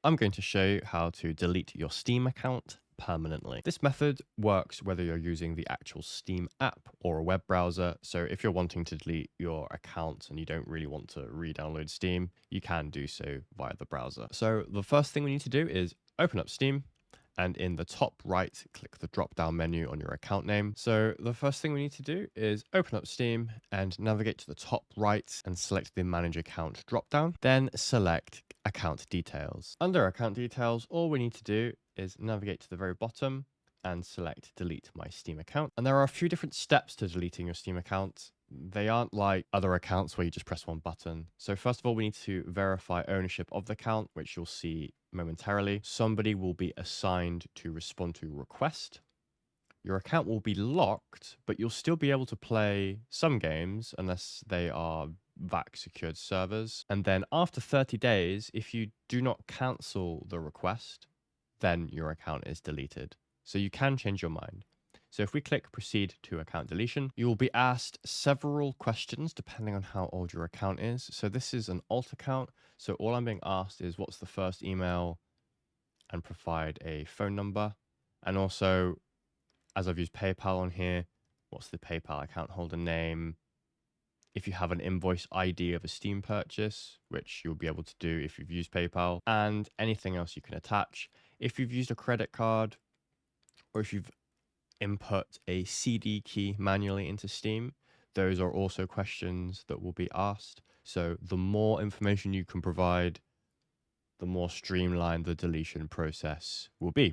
I'm going to show you how to delete your Steam account permanently. This method works whether you're using the actual Steam app or a web browser. So if you're wanting to delete your account and you don't really want to re-download Steam, you can do so via the browser. So the first thing we need to do is open up Steam, and in the top right, click the drop down menu on your account name. So the first thing we need to do is open up Steam and navigate to the top right and select the manage account drop down. Then select account details. Under account details, all we need to do is navigate to the very bottom and select delete my Steam account. And there are a few different steps to deleting your Steam account. They aren't like other accounts where you just press one button. So first of all, we need to verify ownership of the account, which you'll see momentarily. Somebody will be assigned to respond to request. Your account will be locked, but you'll still be able to play some games unless they are VAC secured servers. And then after 30 days, if you do not cancel the request, then your account is deleted. So you can change your mind. So if we click proceed to account deletion, you will be asked several questions depending on how old your account is. So this is an alt account. So all I'm being asked is what's the first email and provide a phone number. And also, as I've used PayPal on here, what's the PayPal account holder name? If you have an invoice ID of a Steam purchase, which you'll be able to do if you've used PayPal, and anything else you can attach. If you've used a credit card, or if you've input a CD key manually into Steam, those are also questions that will be asked. So the more information you can provide, the more streamlined the deletion process will be.